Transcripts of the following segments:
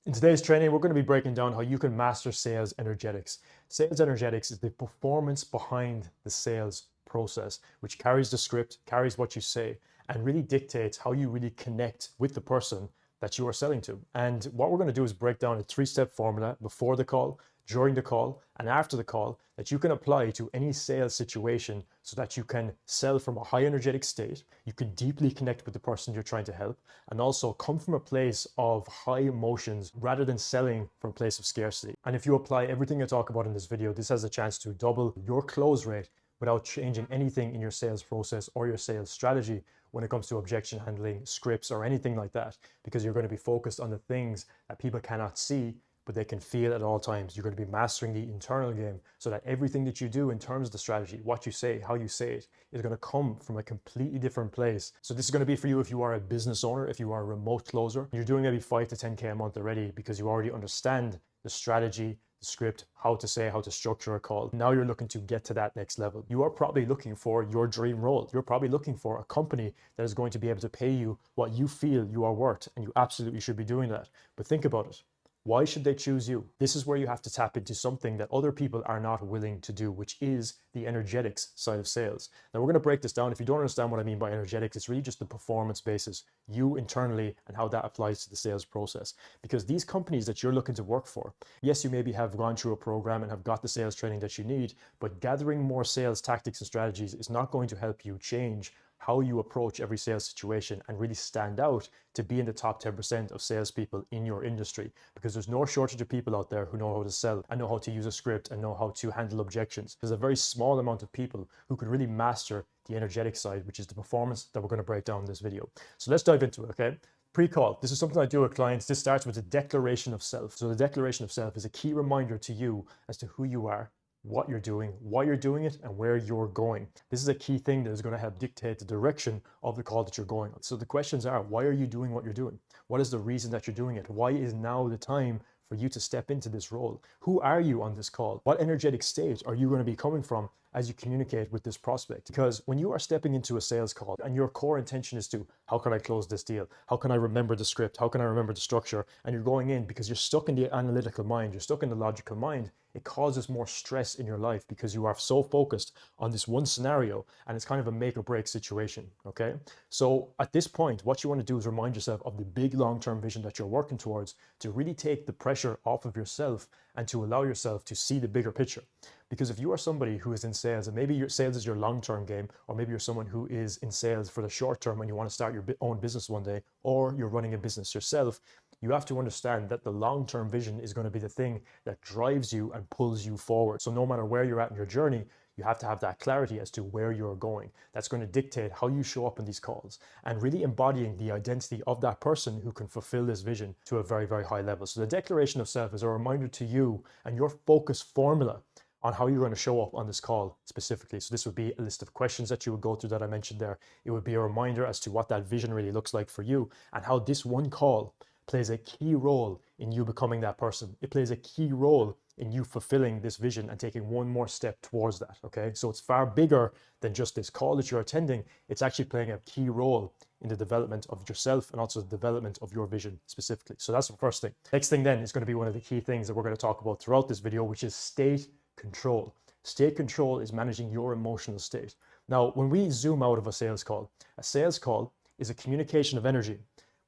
In today's training, we're going to be breaking down how you can master sales energetics. Sales energetics is the performance behind the sales process, which carries the script, carries what you say, and really dictates how you really connect with the person that you are selling to. And what we're going to do is break down a 3-step formula before the call, during the call, and after the call that you can apply to any sales situation so that you can sell from a high energetic state, you can deeply connect with the person you're trying to help, and also come from a place of high emotions rather than selling from a place of scarcity. And if you apply everything I talk about in this video, this has a chance to double your close rate without changing anything in your sales process or your sales strategy when it comes to objection handling, scripts, or anything like that, because you're going to be focused on the things that people cannot see but they can feel at all times. You're going to be mastering the internal game so that everything that you do in terms of the strategy, what you say, how you say it, is going to come from a completely different place. So this is going to be for you if you are a business owner, if you are a remote closer, you're doing maybe 5 to 10K a month already because you already understand the strategy, the script, how to say, how to structure a call. Now you're looking to get to that next level. You are probably looking for your dream role. You're probably looking for a company that is going to be able to pay you what you feel you are worth, and you absolutely should be doing that. But think about it. Why should they choose you? This is where you have to tap into something that other people are not willing to do, which is the energetics side of sales. Now we're going to break this down. If you don't understand what I mean by energetics, it's really just the performance basis, you internally, and how that applies to the sales process. Because these companies that you're looking to work for, yes, you maybe have gone through a program and have got the sales training that you need, but gathering more sales tactics and strategies is not going to help you change how you approach every sales situation and really stand out to be in the top 10% of salespeople in your industry, because there's no shortage of people out there who know how to sell and know how to use a script and know how to handle objections. There's a very small amount of people who could really master the energetic side, which is the performance that we're going to break down in this video. So let's dive into it, okay? Pre-call. This is something I do with clients. This starts with the declaration of self. So the declaration of self is a key reminder to you as to who you are, what you're doing, why you're doing it, and where you're going. This is a key thing that is going to help dictate the direction of the call that you're going on. So the questions are, why are you doing what you're doing? What is the reason that you're doing it? Why is now the time for you to step into this role? Who are you on this call? What energetic state are you going to be coming from as you communicate with this prospect? Because when you are stepping into a sales call and your core intention is to, how can I close this deal? How can I remember the script? How can I remember the structure? And you're going in because you're stuck in the analytical mind, you're stuck in the logical mind. It causes more stress in your life because you are so focused on this one scenario, and it's kind of a make or break situation, okay? So at this point, what you want to do is remind yourself of the big long-term vision that you're working towards, to really take the pressure off of yourself and to allow yourself to see the bigger picture. Because if you are somebody who is in sales, and maybe your sales is your long-term game, or maybe you're someone who is in sales for the short term and you want to start your own business one day, or you're running a business yourself, you have to understand that the long-term vision is going to be the thing that drives you and pulls you forward. So no matter where you're at in your journey, you have to have that clarity as to where you're going. That's going to dictate how you show up in these calls, and really embodying the identity of that person who can fulfill this vision to a very, very high level. So the declaration of self is a reminder to you and your focus formula on how you're going to show up on this call specifically. So this would be a list of questions that you would go through that I mentioned there. It would be a reminder as to what that vision really looks like for you, and how this one call plays a key role in you becoming that person. It plays a key role in you fulfilling this vision and taking one more step towards that, okay? So it's far bigger than just this call that you're attending. It's actually playing a key role in the development of yourself and also the development of your vision specifically. So that's the first thing. Next thing then is going to be one of the key things that we're going to talk about throughout this video, which is state control. State control is managing your emotional state. Now, when we zoom out of a sales call is a communication of energy.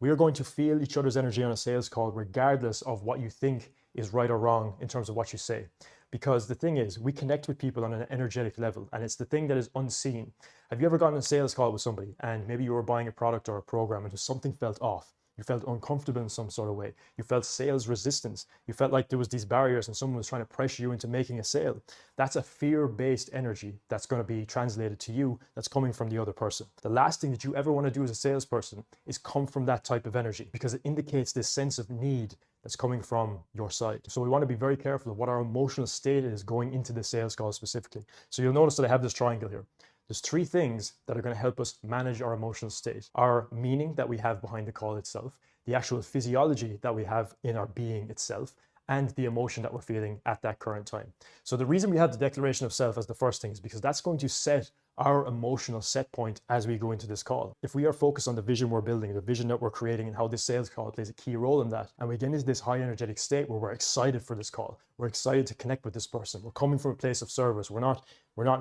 We are going to feel each other's energy on a sales call, regardless of what you think is right or wrong in terms of what you say. Because the thing is, we connect with people on an energetic level, and it's the thing that is unseen. Have you ever gone on a sales call with somebody and maybe you were buying a product or a program and something felt off? You felt uncomfortable in some sort of way. You felt sales resistance. You felt like there was these barriers and someone was trying to pressure you into making a sale. That's a fear-based energy that's going to be translated to you, that's coming from the other person. The last thing that you ever want to do as a salesperson is come from that type of energy, because it indicates this sense of need that's coming from your side. So we want to be very careful of what our emotional state is going into the sales call specifically. So you'll notice that I have this triangle here. There's 3 things that are going to help us manage our emotional state. Our meaning that we have behind the call itself, the actual physiology that we have in our being itself, and the emotion that we're feeling at that current time. So the reason we have the declaration of self as the first thing is because that's going to set our emotional set point as we go into this call. If we are focused on the vision we're building, the vision that we're creating, and how this sales call plays a key role in that, and we get into this high energetic state where we're excited for this call, we're excited to connect with this person, we're coming from a place of service, we're not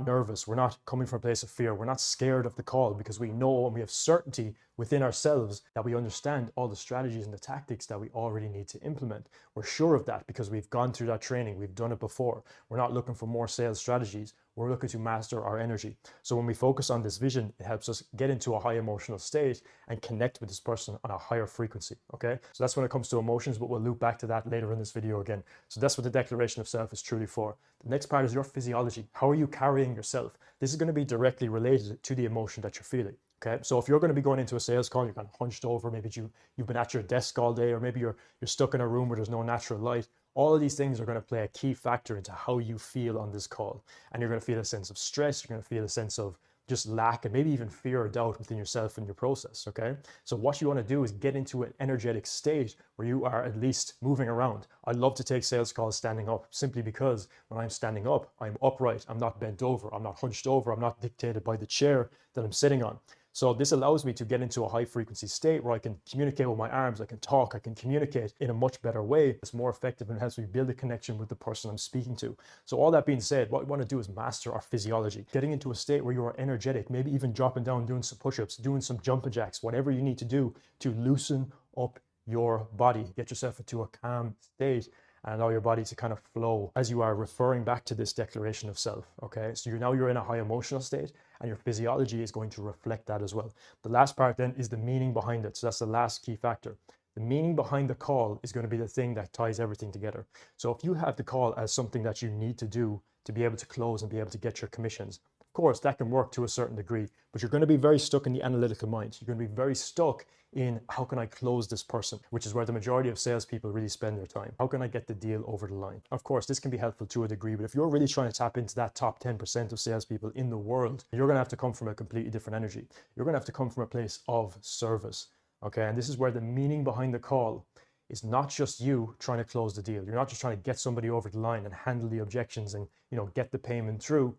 nervous, we're not coming from a place of fear, we're not scared of the call, because we know and we have certainty within ourselves that we understand all the strategies and the tactics that we already need to implement. We're sure of that because we've gone through that training, we've done it before. We're not looking for more sales strategies, we're looking to master our energy. So when we focus on this vision, it helps us get into a high emotional state and connect with this person on a higher frequency, okay? So that's when it comes to emotions, but we'll loop back to that later in this video again. So that's what the declaration of self is truly for. The next part is your physiology. How are you carrying yourself? This is going to be directly related to the emotion that you're feeling. Okay, so if you're going to be going into a sales call, you're kind of hunched over, maybe you've been at your desk all day, or maybe you're stuck in a room where there's no natural light. All of these things are going to play a key factor into how you feel on this call. And you're going to feel a sense of stress, you're going to feel a sense of just lack and maybe even fear or doubt within yourself and your process, okay? So what you want to do is get into an energetic state where you are at least moving around. I love to take sales calls standing up, simply because when I'm standing up, I'm upright, I'm not bent over, I'm not hunched over, I'm not dictated by the chair that I'm sitting on. So this allows me to get into a high frequency state where I can communicate with my arms, I can talk, I can communicate in a much better way. It's more effective and helps me build a connection with the person I'm speaking to. So all that being said, what we want to do is master our physiology, getting into a state where you are energetic, maybe even dropping down, doing some push-ups, doing some jumping jacks, whatever you need to do to loosen up your body, get yourself into a calm state and allow your body to kind of flow as you are referring back to this declaration of self, okay? So you're in a high emotional state, and your physiology is going to reflect that as well. The last part then is the meaning behind it. So that's the last key factor. The meaning behind the call is going to be the thing that ties everything together. So if you have the call as something that you need to do to be able to close and be able to get your commissions, of course, that can work to a certain degree, but you're going to be very stuck in the analytical mind. You're going to be very stuck in how can I close this person, which is where the majority of salespeople really spend their time. How can I get the deal over the line? Of course, this can be helpful to a degree, but if you're really trying to tap into that top 10% of salespeople in the world, you're going to have to come from a completely different energy. You're going to have to come from a place of service, okay? And this is where the meaning behind the call is not just you trying to close the deal. You're not just trying to get somebody over the line and handle the objections and, get the payment through.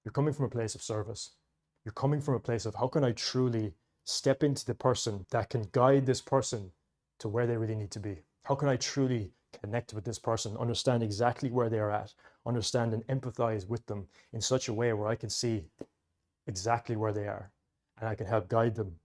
You're coming from a place of service. You're coming from a place of how can I truly step into the person that can guide this person to where they really need to be? How can I truly connect with this person, understand exactly where they are at, understand and empathize with them in such a way where I can see exactly where they are and I can help guide them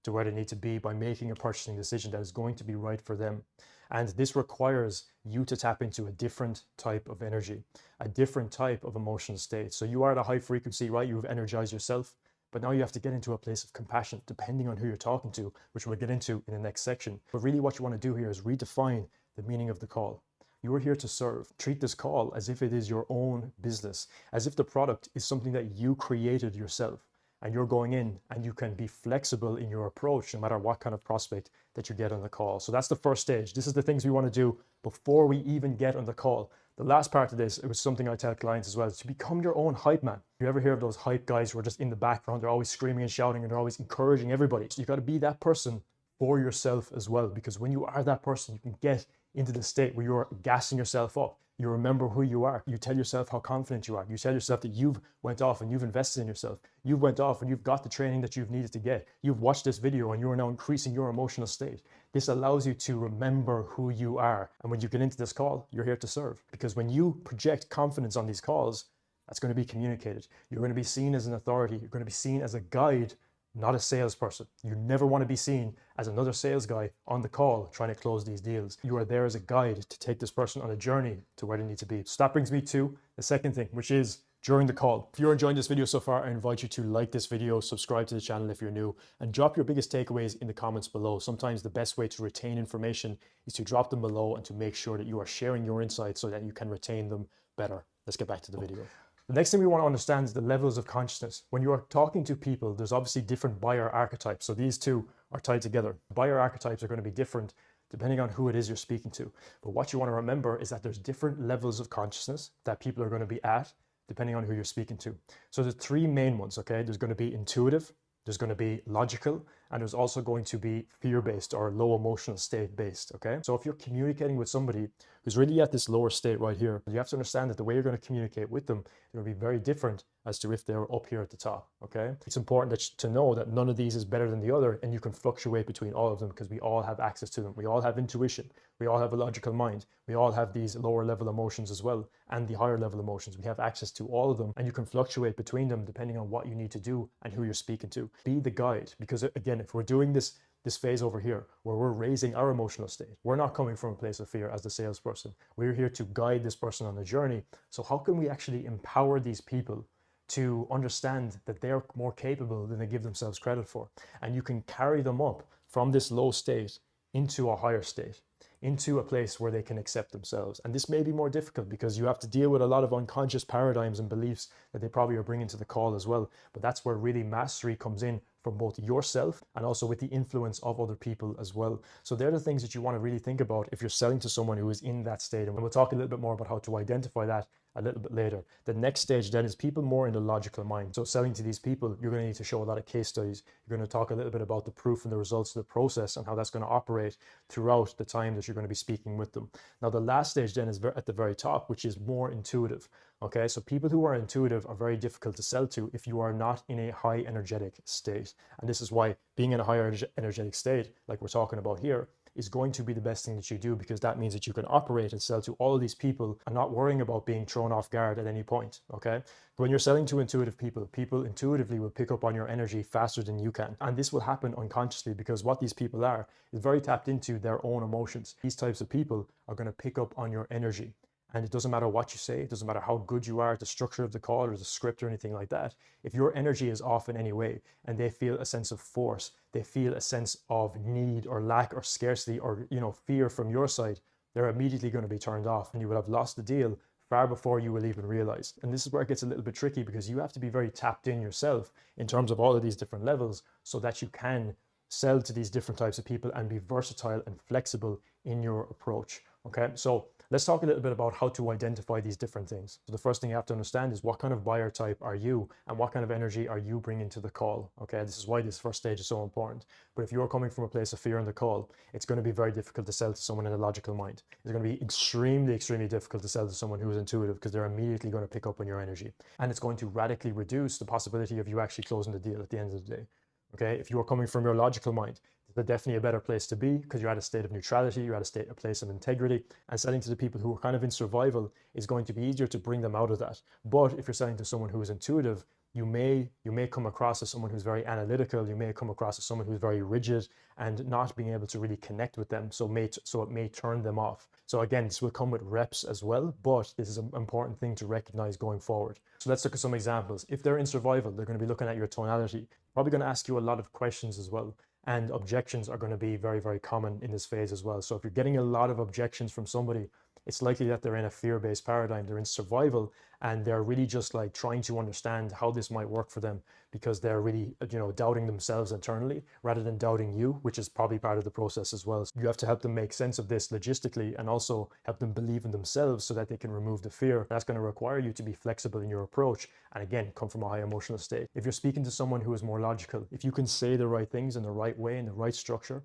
to where they need to be by making a purchasing decision that is going to be right for them. And this requires you to tap into a different type of energy, a different type of emotional state. So you are at a high frequency, right? You've energized yourself, but now you have to get into a place of compassion, depending on who you're talking to, which we'll get into in the next section. But really what you want to do here is redefine the meaning of the call. You are here to serve. Treat this call as if it is your own business, as if the product is something that you created yourself. And you're going in and you can be flexible in your approach no matter what kind of prospect that you get on the call. So that's the first stage. This is the things we want to do before we even get on the call. The last part of this, it was something I tell clients as well, is to become your own hype man. You ever hear of those hype guys who are just in the background? They're always screaming and shouting and they're always encouraging everybody. So you got to be that person for yourself as well, because when you are that person, you can get into the state where you're gassing yourself up. You remember who you are. You tell yourself how confident you are. You tell yourself that you've went off and you've invested in yourself. You've went off and you've got the training that you've needed to get. You've watched this video and you are now increasing your emotional state. This allows you to remember who you are. And when you get into this call, you're here to serve. Because when you project confidence on these calls, that's going to be communicated. You're going to be seen as an authority. You're going to be seen as a guide, not a salesperson. You never want to be seen as another sales guy on the call trying to close these deals. You are there as a guide to take this person on a journey to where they need to be. So that brings me to the second thing, which is during the call. If you're enjoying this video so far, I invite you to like this video, subscribe to the channel if you're new, and drop your biggest takeaways in the comments below. Sometimes the best way to retain information is to drop them below and to make sure that you are sharing your insights so that you can retain them better. Let's get back to the video. The next thing we want to understand is the levels of consciousness. When you are talking to people, there's obviously different buyer archetypes. So these two are tied together. Buyer archetypes are going to be different depending on who it is you're speaking to. But what you want to remember is that there's different levels of consciousness that people are going to be at depending on who you're speaking to. So there's three main ones, okay? There's going to be intuitive, there's going to be logical, and there's also going to be fear-based or low emotional state-based, okay? So if you're communicating with somebody who's really at this lower state right here, you have to understand that the way you're going to communicate with them, it will be very different as to if they're up here at the top, okay? It's important to know that none of these is better than the other, and you can fluctuate between all of them because we all have access to them. We all have intuition. We all have a logical mind. We all have these lower level emotions as well, and the higher level emotions. We have access to all of them, and you can fluctuate between them depending on what you need to do and who you're speaking to. Be the guide, because again, if we're doing this phase over here where we're raising our emotional state, we're not coming from a place of fear as the salesperson. We're here to guide this person on the journey. So how can we actually empower these people to understand that they're more capable than they give themselves credit for? And you can carry them up from this low state into a higher state, into a place where they can accept themselves. And this may be more difficult because you have to deal with a lot of unconscious paradigms and beliefs that they probably are bringing to the call as well. But that's where really mastery comes in from both yourself and also with the influence of other people as well. So they're the things that you want to really think about if you're selling to someone who is in that state. And we'll talk a little bit more about how to identify that a little bit later. The next stage then is people more in the logical mind. So selling to these people, you're going to need to show a lot of case studies. You're going to talk a little bit about the proof and the results of the process and how that's going to operate throughout the time that you're going to be speaking with them. Now, the last stage then is at the very top, which is more intuitive. Okay, so people who are intuitive are very difficult to sell to if you are not in a high energetic state. And this is why being in a higher energetic state, like we're talking about here, is going to be the best thing that you do, because that means that you can operate and sell to all of these people and not worrying about being thrown off guard at any point, okay? When you're selling to intuitive people, people intuitively will pick up on your energy faster than you can. And this will happen unconsciously because what these people are is very tapped into their own emotions. These types of people are going to pick up on your energy. And it doesn't matter what you say, it doesn't matter how good you are at the structure of the call or the script or anything like that. If your energy is off in any way and they feel a sense of force, they feel a sense of need or lack or scarcity or, fear from your side, they're immediately going to be turned off and you will have lost the deal far before you will even realize. And this is where it gets a little bit tricky because you have to be very tapped in yourself in terms of all of these different levels so that you can sell to these different types of people and be versatile and flexible in your approach. Okay, so let's talk a little bit about how to identify these different things. So the first thing you have to understand is what kind of buyer type are you and what kind of energy are you bringing to the call? Okay, this is why this first stage is so important. But if you're coming from a place of fear in the call, it's going to be very difficult to sell to someone in a logical mind. It's going to be extremely, extremely difficult to sell to someone who is intuitive because they're immediately going to pick up on your energy. And it's going to radically reduce the possibility of you actually closing the deal at the end of the day. Okay, if you are coming from your logical mind, it's definitely a better place to be because you're at a state of neutrality, you're at a place of integrity, and selling to the people who are kind of in survival is going to be easier to bring them out of that. But if you're selling to someone who is intuitive, you may come across as someone who's very analytical, you may come across as someone who's very rigid and not being able to really connect with them, so it may turn them off. So again, this will come with reps as well, but this is an important thing to recognize going forward. So let's look at some examples. If they're in survival, they're going to be looking at your tonality, probably going to ask you a lot of questions as well. And objections are going to be very, very common in this phase as well. So if you're getting a lot of objections from somebody, it's likely that they're in a fear-based paradigm. They're in survival and they're really just like trying to understand how this might work for them because they're really, doubting themselves internally rather than doubting you, which is probably part of the process as well. So you have to help them make sense of this logistically and also help them believe in themselves so that they can remove the fear. That's going to require you to be flexible in your approach and again, come from a high emotional state. If you're speaking to someone who is more logical, if you can say the right things in the right way, in the right structure,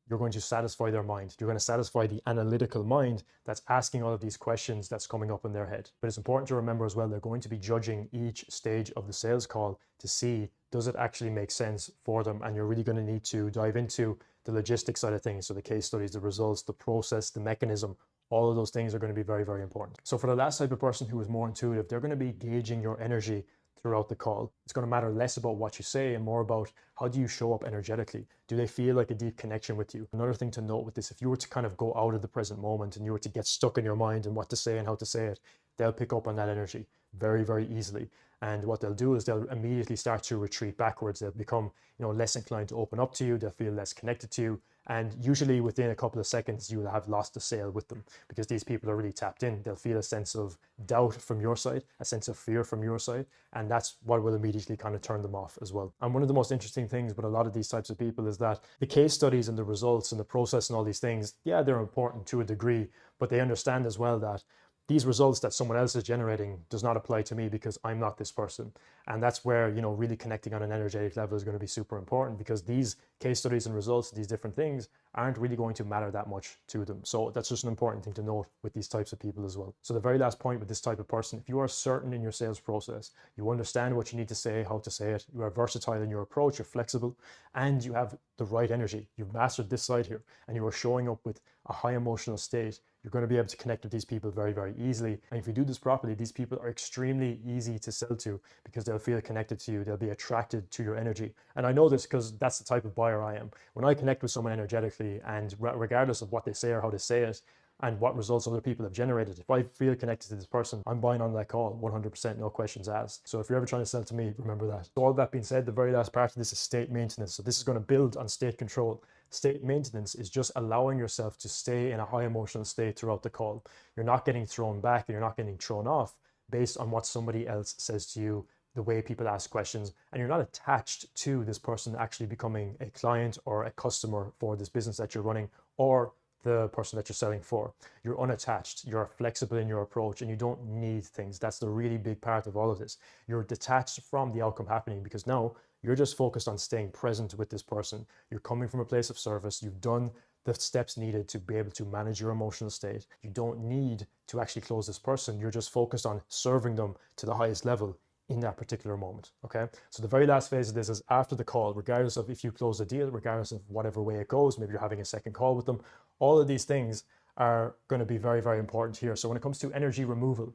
you're going to satisfy their mind. You're going to satisfy the analytical mind that's asking all of these questions that's coming up in their head. But it's important to remember as well, they're going to be judging each stage of the sales call to see, does it actually make sense for them? And you're really going to need to dive into the logistics side of things. So the case studies, the results, the process, the mechanism, all of those things are going to be very, very important. So for the last type of person who is more intuitive, they're going to be gauging your energy throughout the call. It's going to matter less about what you say and more about how do you show up energetically? Do they feel like a deep connection with you? Another thing to note with this, if you were to kind of go out of the present moment and you were to get stuck in your mind and what to say and how to say it, they'll pick up on that energy very, very easily. And what they'll do is they'll immediately start to retreat backwards. They'll become, less inclined to open up to you. They'll feel less connected to you. And usually within a couple of seconds, you will have lost the sale with them because these people are really tapped in. They'll feel a sense of doubt from your side, a sense of fear from your side. And that's what will immediately kind of turn them off as well. And one of the most interesting things with a lot of these types of people is that the case studies and the results and the process and all these things, yeah, they're important to a degree, but they understand as well that these results that someone else is generating does not apply to me because I'm not this person. And that's where, really connecting on an energetic level is going to be super important, because these case studies and results, these different things aren't really going to matter that much to them. So that's just an important thing to note with these types of people as well. So the very last point with this type of person, if you are certain in your sales process, you understand what you need to say, how to say it, you are versatile in your approach, you're flexible, and you have the right energy, you've mastered this side here, and you are showing up with a high emotional state, you're going to be able to connect with these people very, very easily. And if you do this properly, these people are extremely easy to sell to, because they'll feel connected to you. They'll be attracted to your energy. And I know this because that's the type of buyer I am. When I connect with someone energetically, and regardless of what they say or how they say it, and what results other people have generated, if I feel connected to this person, I'm buying on that call 100%, no questions asked. So if you're ever trying to sell to me, remember that. So all that being said, the very last part of this is state maintenance. So this is going to build on state control. State maintenance is just allowing yourself to stay in a high emotional state throughout the call. You're not getting thrown back, and you're not getting thrown off based on what somebody else says to you, the way people ask questions, and you're not attached to this person actually becoming a client or a customer for this business that you're running, or the person that you're selling for. You're unattached, you're flexible in your approach, and you don't need things. That's the really big part of all of this. You're detached from the outcome happening, because now you're just focused on staying present with this person. You're coming from a place of service. You've done the steps needed to be able to manage your emotional state. You don't need to actually close this person. You're just focused on serving them to the highest level in that particular moment. Okay, so the very last phase of this is after the call, regardless of if you close the deal, regardless of whatever way it goes, maybe you're having a second call with them, all of these things are going to be very, very important here. So when it comes to energy removal,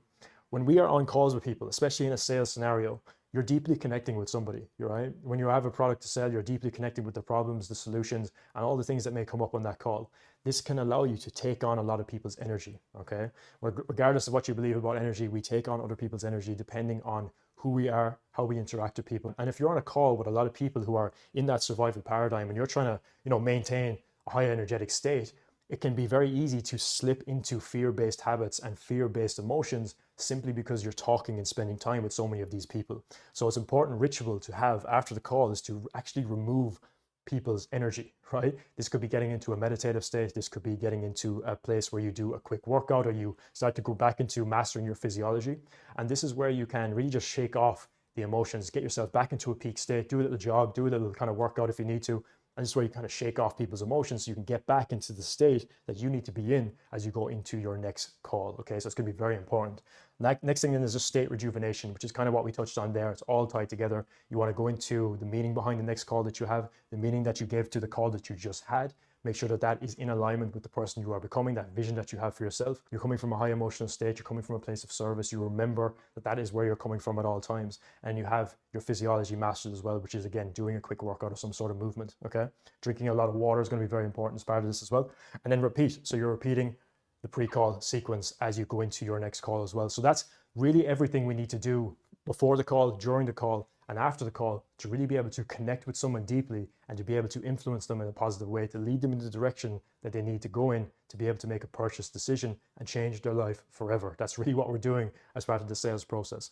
when we are on calls with people, especially in a sales scenario, you're deeply connecting with somebody, right? When you have a product to sell, you're deeply connected with the problems, the solutions, and all the things that may come up on that call. This can allow you to take on a lot of people's energy, okay? Regardless of what you believe about energy, we take on other people's energy depending on who we are, how we interact with people. And if you're on a call with a lot of people who are in that survival paradigm, and you're trying to, maintain a high energetic state, it can be very easy to slip into fear-based habits and fear-based emotions simply because you're talking and spending time with so many of these people. So it's an important ritual to have after the call is to actually remove people's energy, right? This could be getting into a meditative state. This could be getting into a place where you do a quick workout, or you start to go back into mastering your physiology. And this is where you can really just shake off the emotions, get yourself back into a peak state, do a little jog, do a little kind of workout if you need to. And this is where you kind of shake off people's emotions so you can get back into the state that you need to be in as you go into your next call. Okay, so it's going to be very important. Next thing then is just state rejuvenation, which is kind of what we touched on there. It's all tied together. You want to go into the meaning behind the next call that you have, the meaning that you gave to the call that you just had. Make sure that that is in alignment with the person you are becoming, that vision that you have for yourself. You're coming from a high emotional state. You're coming from a place of service. You remember that that is where you're coming from at all times. And you have your physiology mastered as well, which is, again, doing a quick workout or some sort of movement, okay? Drinking a lot of water is going to be very important as part of this as well. And then repeat. So you're repeating the pre-call sequence as you go into your next call as well. So that's really everything we need to do before the call, during the call, and after the call to really be able to connect with someone deeply and to be able to influence them in a positive way, to lead them in the direction that they need to go in to be able to make a purchase decision and change their life forever. That's really what we're doing as part of the sales process.